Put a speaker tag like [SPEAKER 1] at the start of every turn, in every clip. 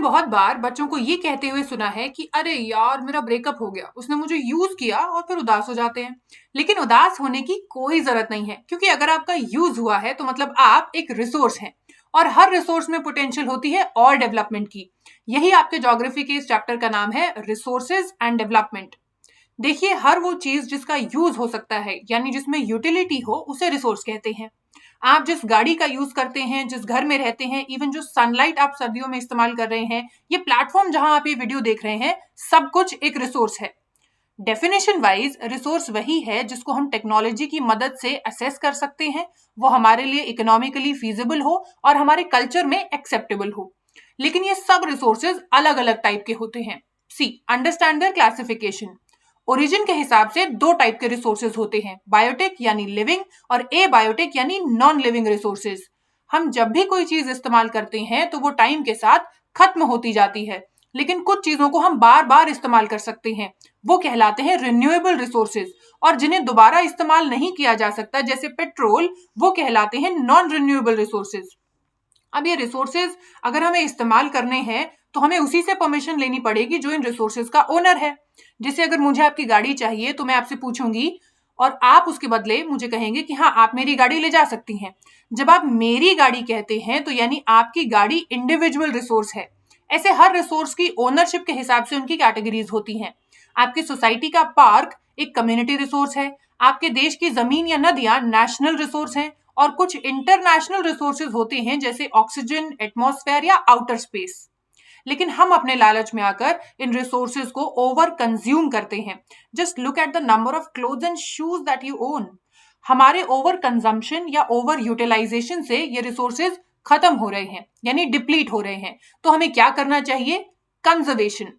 [SPEAKER 1] बहुत बार बच्चों को ये कहते हुए सुना है कि अरे यार मेरा ब्रेकअप हो गया, उसने मुझे यूज किया, और फिर उदास हो जाते हैं। लेकिन उदास होने की कोई जरूरत नहीं है, क्योंकि अगर आपका यूज हुआ है तो मतलब आप एक रिसोर्स हैं। और हर रिसोर्स में पोटेंशियल होती है और डेवलपमेंट की। यही आपके ज्योग्राफी के इस चैप्टर का नाम है, रिसोर्सेज एंड डेवलपमेंट। देखिए, हर वो चीज जिसका यूज हो सकता है, यानी जिसमें यूटिलिटी हो, उसे रिसोर्स कहते हैं। आप जिस गाड़ी का यूज करते हैं, जिस घर में रहते हैं, इवन जो सनलाइट आप सर्दियों में इस्तेमाल कर रहे हैं, ये प्लेटफॉर्म जहां आप ये वीडियो देख रहे हैं, सब कुछ एक रिसोर्स है। डेफिनेशन वाइज रिसोर्स वही है जिसको हम टेक्नोलॉजी की मदद से असेस कर सकते हैं, वो हमारे लिए इकोनॉमिकली फीजिबल हो और हमारे कल्चर में एक्सेप्टेबल हो। लेकिन ये सब रिसोर्सेज अलग अलग टाइप के होते हैं। सी अंडरस्टैंड देयर क्लासिफिकेशन। ओरिजिन के हिसाब से दो टाइप के रिसोर्सेज होते हैं, बायोटिक यानी लिविंग और ए बायोटिक यानी नॉन लिविंग रिसोर्सेज। हम जब भी कोई चीज इस्तेमाल करते हैं तो वो टाइम के साथ खत्म होती जाती है, लेकिन कुछ चीजों को हम बार बार इस्तेमाल कर सकते हैं, वो कहलाते हैं रिन्यूएबल रिसोर्सेज। और जिन्हें दोबारा इस्तेमाल नहीं किया जा सकता, जैसे पेट्रोल, वो कहलाते हैं नॉन रिन्यूएबल रिसोर्सेज। अब ये रिसोर्सेज अगर हमें इस्तेमाल करने हैं तो हमें उसी से परमिशन लेनी पड़ेगी जो इन रिसोर्सेज का ओनर है। जैसे अगर मुझे आपकी गाड़ी चाहिए तो मैं आपसे पूछूंगी और आप उसके बदले मुझे कहेंगे कि हाँ, आप मेरी गाड़ी ले जा सकती हैं। जब आप मेरी गाड़ी कहते हैं तो यानी आपकी गाड़ी इंडिविजुअल रिसोर्स है। ऐसे हर रिसोर्स की ओनरशिप के हिसाब से उनकी कैटेगरीज होती हैं। आपकी सोसाइटी का पार्क एक कम्युनिटी रिसोर्स है, आपके देश की जमीन या नदियां नेशनल रिसोर्स हैं, और कुछ इंटरनेशनल रिसोर्सेज होते हैं जैसे ऑक्सीजन, एटमॉस्फेयर या आउटर स्पेस। लेकिन हम अपने लालच में आकर इन रिसोर्सेज को ओवर कंज्यूम करते हैं। Just look at the number of clothes and shoes that you own. हमारे ओवर कंजम्पशन या ओवर यूटिलाइजेशन से ये रिसोर्सेज खत्म हो रहे हैं, यानी डिप्लीट हो रहे हैं। तो हमें क्या करना चाहिए? कंजर्वेशन।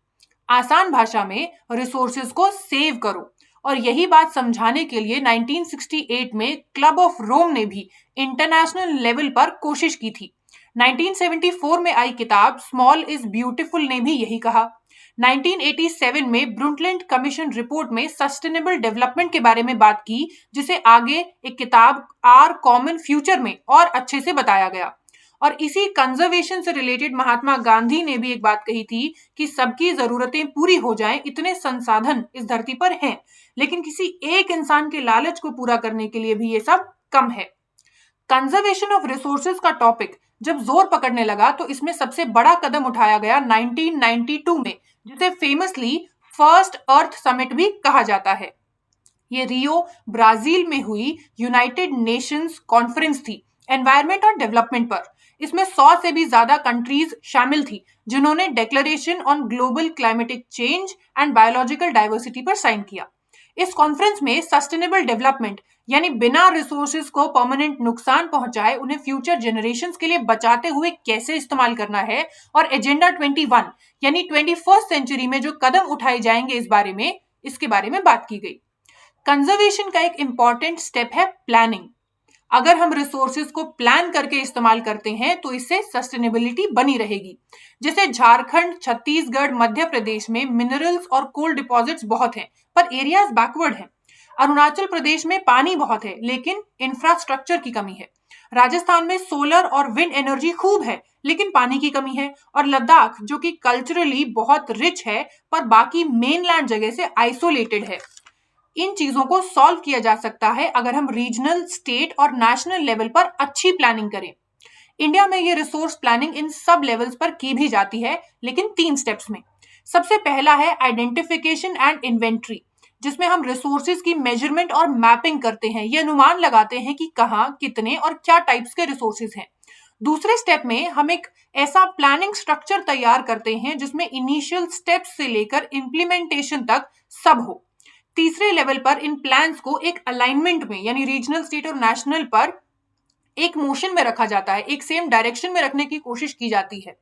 [SPEAKER 1] आसान भाषा में रिसोर्सेज को सेव करो। और यही बात समझाने के लिए 1968 में क्लब ऑफ रोम ने भी इंटरनेशनल लेवल पर कोशिश की थी। 1974 में आई किताब स्मॉल इज ब्यूटीफुल ने भी यही कहा। 1987 में ब्रुंटलैंड कमीशन रिपोर्ट में सस्टेनेबल डेवलपमेंट के बारे में बात की, जिसे आगे एक किताब आर कॉमन फ्यूचर में और अच्छे से बताया गया। और इसी कंजर्वेशन से रिलेटेड महात्मा गांधी ने भी एक बात कही थी कि सबकी जरूरतें पूरी हो जाएं, इतने संसाधन इस धरती पर हैं, लेकिन किसी एक इंसान के लालच को पूरा करने के लिए भी ये सब कम है। कंजर्वेशन ऑफ रिसोर्सेज का टॉपिक जब जोर पकड़ने लगा तो इसमें सबसे बड़ा कदम उठाया गया 1992 में, जिसे फेमसली फर्स्ट अर्थ समिट भी कहा जाता है। ये रियो ब्राजील में हुई यूनाइटेड नेशंस कॉन्फ्रेंस थी एनवायरमेंट और डेवलपमेंट पर। इसमें 100 से भी ज्यादा कंट्रीज शामिल थी जिन्होंने declaration on global climatic change and biological diversity पर साइन किया। इस कॉन्फ्रेंस में सस्टेनेबल डेवलपमेंट यानी बिना रिसोर्सेज को परमानेंट नुकसान पहुंचाए उन्हें फ्यूचर जनरेशंस के लिए बचाते हुए कैसे इस्तेमाल करना है, और एजेंडा 21 यानी 21st सेंचुरी में जो कदम उठाए जाएंगे इसके बारे में बात की गई। कंजर्वेशन का एक इंपॉर्टेंट स्टेप है प्लानिंग। अगर हम रिसोर्सेज को प्लान करके इस्तेमाल करते हैं तो इससे सस्टेनेबिलिटी बनी रहेगी। जैसे झारखंड, छत्तीसगढ़, मध्य प्रदेश में मिनरल्स और कोल डिपॉजिट्स बहुत हैं, पर एरियाज बैकवर्ड हैं। अरुणाचल प्रदेश में पानी बहुत है, लेकिन इंफ्रास्ट्रक्चर की कमी है। राजस्थान में सोलर और विंड एनर्जी खूब है, लेकिन पानी की कमी है। और लद्दाख, जो कि कल्चरली बहुत रिच है, पर बाकी मेनलैंड जगह से आइसोलेटेड है। इन चीजों को सॉल्व किया जा सकता है अगर हम रीजनल, स्टेट और नेशनल लेवल पर अच्छी प्लानिंग करें। इंडिया में ये रिसोर्स प्लानिंग इन सब लेवल्स पर की भी जाती है, लेकिन 3 स्टेप्स में। सबसे पहला है आइडेंटिफिकेशन एंड इन्वेंट्री, जिसमें हम रिसोर्सेज की मेजरमेंट और मैपिंग करते हैं। ये अनुमान लगाते हैं कि कहाँ, कितने और क्या टाइप्स के रिसोर्सेज हैं। दूसरे स्टेप में हम एक ऐसा प्लानिंग स्ट्रक्चर तैयार करते हैं जिसमें इनिशियल स्टेप्स से लेकर इंप्लीमेंटेशन तक सब हो। तीसरे लेवल पर इन प्लान्स को एक अलाइनमेंट में यानी रीजनल, स्टेट और नेशनल पर एक मोशन में रखा जाता है, एक सेम डायरेक्शन में रखने की कोशिश की जाती है।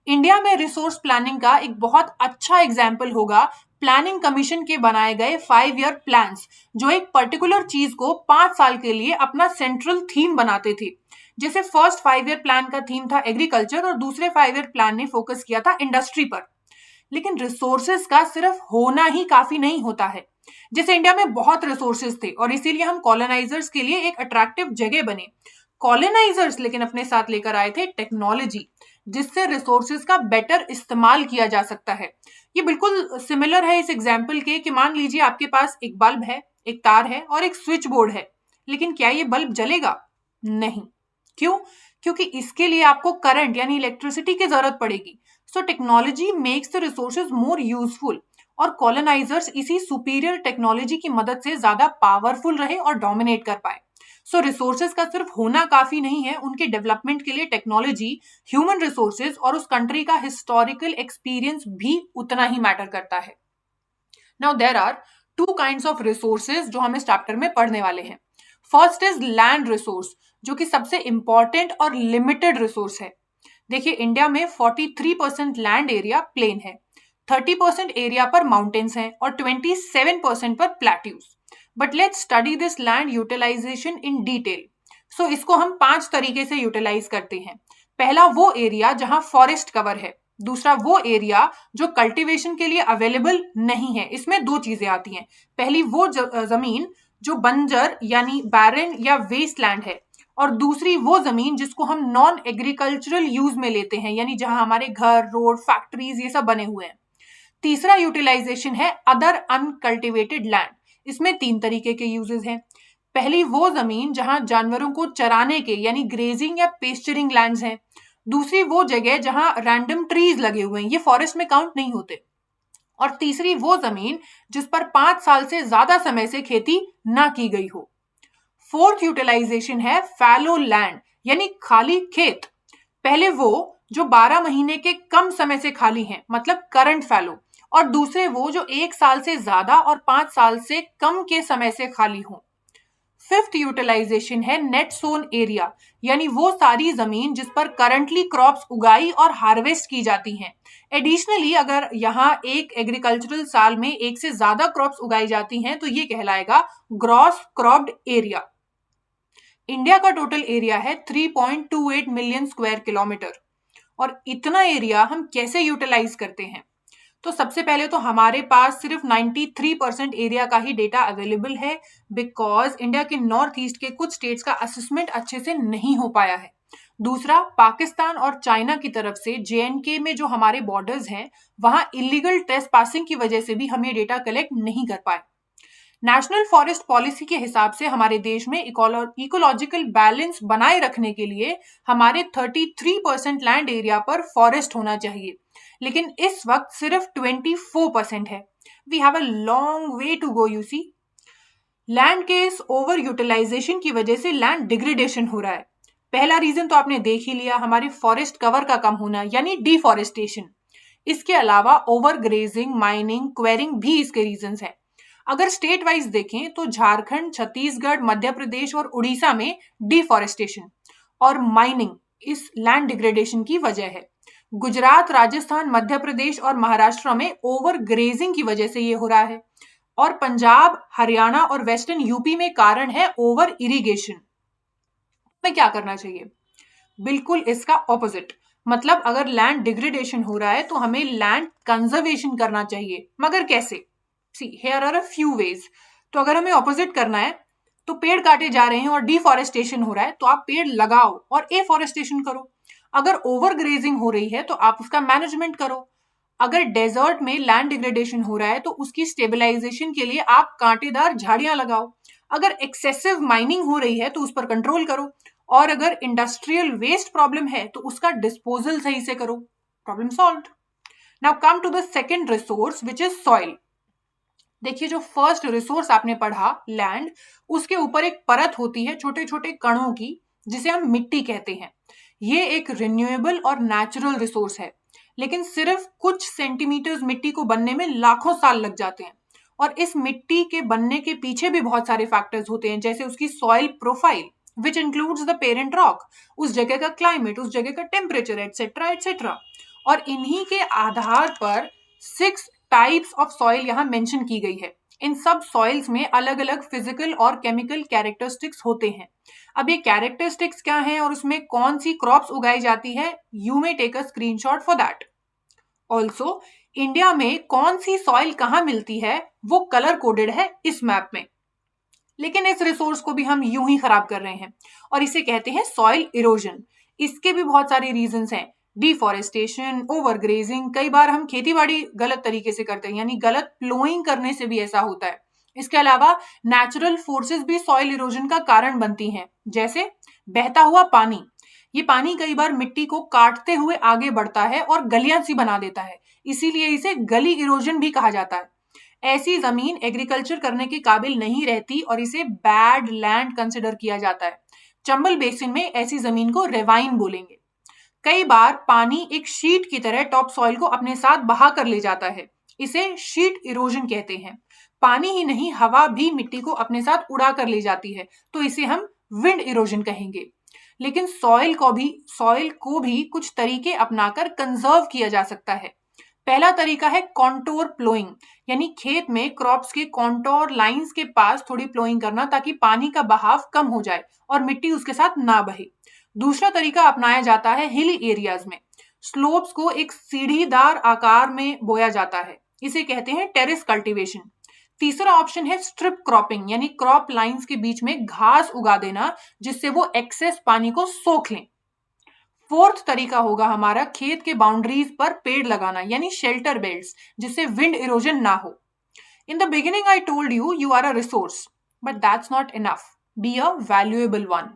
[SPEAKER 1] इंडिया में रिसोर्स प्लानिंग का एक बहुत अच्छा एग्जाम्पल होगा प्लानिंग कमीशन के बनाए गए 5 ईयर प्लान्स, जो एक पर्टिकुलर चीज को 5 साल के लिए अपना सेंट्रल थीम बनाते थे। जैसे फर्स्ट 5 ईयर प्लान का थीम था एग्रीकल्चर और दूसरे 5 ईयर प्लान ने फोकस किया था इंडस्ट्री पर। लेकिन रिसोर्सेज का सिर्फ होना ही काफी नहीं होता है। जैसे इंडिया में बहुत रिसोर्सेज थे और इसीलिए हम कॉलोनाइजर्स के लिए एक अट्रैक्टिव जगह बने। कॉलोनाइजर्स लेकिन अपने साथ लेकर आए थे टेक्नोलॉजी, जिससे रिसोर्सेज का बेटर इस्तेमाल किया जा सकता है। ये बिल्कुल सिमिलर है इस एग्जाम्पल के कि मान लीजिए आपके पास एक बल्ब है, एक तार है और एक स्विच बोर्ड है, लेकिन क्या ये बल्ब जलेगा? नहीं। क्यों? क्योंकि इसके लिए आपको करंट यानी इलेक्ट्रिसिटी की जरूरत पड़ेगी। So technology makes the resources more useful और कॉलोनाइजर्स इसी सुपीरियर टेक्नोलॉजी की मदद से ज्यादा पावरफुल रहे और डोमिनेट कर पाए। सो रिसोर्सेज का सिर्फ होना काफी नहीं है, उनके डेवलपमेंट के लिए टेक्नोलॉजी, ह्यूमन रिसोर्सेज और उस कंट्री का हिस्टोरिकल एक्सपीरियंस भी उतना ही मैटर करता है। Now there are two kinds of resources जो हम इस चैप्टर में पढ़ने वाले हैं। फर्स्ट इज लैंड रिसोर्स, जो कि सबसे इंपॉर्टेंट और लिमिटेड रिसोर्स है। देखिए, इंडिया में 43% लैंड एरिया प्लेन है, 30% एरिया पर माउंटेन्स हैं और 27% पर plateaus. But let's study this land utilisation in detail. So इसको हम 5 तरीके से यूटिलाइज करते हैं। पहला वो एरिया जहां फॉरेस्ट कवर है, दूसरा वो एरिया जो कल्टीवेशन के लिए अवेलेबल नहीं है। इसमें 2 चीजें आती हैं। पहली वो जमीन जो बंजर यानी बैरन या वेस्ट लैंड है, और दूसरी वो जमीन जिसको हम नॉन एग्रीकल्चरल यूज में लेते हैं, यानी जहां हमारे घर, रोड, फैक्ट्रीज ये सब बने हुए हैं। तीसरा यूटिलाइजेशन है अदर अनकल्टिवेटेड लैंड। इसमें 3 तरीके के यूजेस हैं। पहली वो जमीन जहां जानवरों को चराने के यानी ग्रेजिंग या पेस्चरिंग लैंड्स हैं। दूसरी वो जगह जहां रैंडम ट्रीज लगे हुए हैं, ये फॉरेस्ट में काउंट नहीं होते। और तीसरी वो जमीन जिस पर 5 साल से ज्यादा समय से खेती ना की गई हो। फोर्थ यूटिलाइजेशन है फैलो लैंड यानी खाली खेत। पहले वो जो 12 महीने के कम समय से खाली हैं, मतलब करंट फैलो, और दूसरे वो जो 1 साल से ज्यादा और 5 साल से कम के समय से खाली हों। फिफ्थ यूटिलाइजेशन है नेट सोन एरिया, यानी वो सारी जमीन जिस पर करंटली क्रॉप्स उगाई और हार्वेस्ट की जाती हैं। एडिशनली अगर यहाँ एक एग्रीकल्चरल साल में 1 से ज्यादा क्रॉप्स उगाई जाती हैं तो ये कहलाएगा ग्रॉस क्रॉप्ड एरिया। इंडिया का टोटल एरिया है 3.28 मिलियन स्क्वायर किलोमीटर। और इतना एरिया हम कैसे यूटिलाइज करते हैं? तो सबसे पहले तो हमारे पास सिर्फ 93% एरिया का ही डेटा अवेलेबल है, बिकॉज इंडिया के नॉर्थ ईस्ट के कुछ स्टेट्स का असेसमेंट अच्छे से नहीं हो पाया है। दूसरा, पाकिस्तान और चाइना की तरफ से JNK में जो हमारे बॉर्डर्स हैं, वहां इलीगल ट्रेसपासिंग की वजह से भी हम ये डेटा कलेक्ट नहीं कर पाए। नेशनल फॉरेस्ट पॉलिसी के हिसाब से हमारे देश में इकोलॉजिकल बैलेंस बनाए रखने के लिए हमारे 33% लैंड एरिया पर फॉरेस्ट होना चाहिए, लेकिन इस वक्त सिर्फ 24% है। We have a long way to go. You see, land के इस ओवर यूटिलाइजेशन की वजह से लैंड डिग्रेडेशन हो रहा है। पहला रीजन तो आपने देख ही लिया, हमारे फॉरेस्ट कवर का कम होना यानी डिफॉरेस्टेशन। इसके अलावा ओवर ग्रेजिंग, माइनिंग, क्वेरिंग भी इसके रीजंस हैं। अगर स्टेट वाइज देखें तो झारखंड, छत्तीसगढ़, मध्य प्रदेश और उड़ीसा में डिफॉरेस्टेशन और माइनिंग इस लैंड डिग्रेडेशन की वजह है। गुजरात, राजस्थान, मध्य प्रदेश और महाराष्ट्र में ओवर ग्रेजिंग की वजह से ये हो रहा है। और पंजाब, हरियाणा और वेस्टर्न यूपी में कारण है ओवर इरिगेशन। में क्या करना चाहिए? बिल्कुल इसका ऑपोजिट। मतलब अगर लैंड डिग्रेडेशन हो रहा है तो हमें लैंड कंजर्वेशन करना चाहिए। मगर कैसे? See, here are a few ways. तो अगर हमें ऑपोजिट करना है, तो पेड़ काटे जा रहे हैं और डिफॉरेस्टेशन हो रहा है, तो आप पेड़ लगाओ और एफॉरेस्टेशन करो। अगर ओवर ग्रेजिंग हो रही है तो आप उसका मैनेजमेंट करो। अगर डेजर्ट में लैंड डिग्रेडेशन हो रहा है तो उसकी स्टेबलाइजेशन के लिए आप कांटेदार झाड़ियां लगाओ। अगर एक्सेसिव माइनिंग हो रही है तो उस पर कंट्रोल करो। और अगर इंडस्ट्रियल वेस्ट प्रॉब्लम है तो उसका डिस्पोजल सही से करो। Problem solved. Now come to the second resource which is soil. देखिए, जो फर्स्ट रिसोर्स आपने पढ़ा लैंड, उसके ऊपर एक परत होती है छोटे छोटे कणों की, जिसे हम मिट्टी कहते हैं। ये एक रिन्यूएबल और नेचुरल रिसोर्स है, लेकिन सिर्फ कुछ सेंटीमीटर्स मिट्टी को बनने में लाखों साल लग जाते हैं। और इस मिट्टी के बनने के पीछे भी बहुत सारे फैक्टर्स होते हैं, जैसे उसकी soil profile which includes the parent rock, उस जगह का क्लाइमेट, उस जगह का टेम्परेचर, एटसेट्रा एटसेट्रा। और इन्हीं के आधार पर 6 टाइप्स ऑफ सॉइल यहाँ मेंशन की गई है। इन सब सॉइल्स में अलग अलग फिजिकल और केमिकल कैरेक्टरिस्टिक्स होते हैं। अब ये कैरेक्टरिस्टिक्स क्या हैं और उसमें कौन सी क्रॉप्स उगाई जाती है, you may take a screenshot for that. Also India में कौन सी सॉइल कहाँ मिलती है वो कलर कोडेड है इस मैप में। लेकिन इस रिसोर्स को भी हम यूं ही खराब कर रहे हैं और इसे कहते हैं सॉइल इरोजन। इसके भी बहुत सारे रीजंस हैं। डिफॉरेस्टेशन, ओवरग्रेजिंग, कई बार हम खेतीबाड़ी गलत तरीके से करते हैं, यानी गलत प्लोइंग करने से भी ऐसा होता है। इसके अलावा नेचुरल फोर्सेस भी सॉइल इरोजन का कारण बनती हैं, जैसे बहता हुआ पानी। ये पानी कई बार मिट्टी को काटते हुए आगे बढ़ता है और गलियां सी बना देता है, इसीलिए इसे गली इरोजन भी कहा जाता है। ऐसी जमीन एग्रीकल्चर करने के काबिल नहीं रहती और इसे बैड लैंड कंसिडर किया जाता है। चंबल बेसिन में ऐसी जमीन को रेवाइन बोलेंगे। कई बार पानी एक शीट की तरह टॉप सॉइल को अपने साथ बहा कर ले जाता है, इसे शीट इरोजन कहते हैं। पानी ही नहीं, हवा भी मिट्टी को अपने साथ उड़ा कर ले जाती है, तो इसे हम विंड इरोजन कहेंगे। लेकिन सॉइल को भी कुछ तरीके अपनाकर कंजर्व किया जा सकता है। पहला तरीका है कॉन्टोर प्लोइंग, यानी खेत में क्रॉप्स के कॉन्टोर लाइंस के पास थोड़ी प्लोइंग करना, ताकि पानी का बहाव कम हो जाए और मिट्टी उसके साथ ना बहे। दूसरा तरीका अपनाया जाता है हिली एरियाज में। स्लोप्स को एक सीढ़ीदार आकार में बोया जाता है, इसे कहते हैं टेरेस कल्टीवेशन। तीसरा ऑप्शन है स्ट्रिप क्रॉपिंग, यानी क्रॉप लाइंस के बीच में घास उगा देना, जिससे वो एक्सेस पानी को सोख लें। फोर्थ तरीका होगा हमारा खेत के बाउंड्रीज पर पेड़ लगाना, यानी शेल्टर बेल्ट्स, जिससे विंड इरोजन ना हो। In the beginning, I told you you are a resource, but that's not enough. Be a valuable one.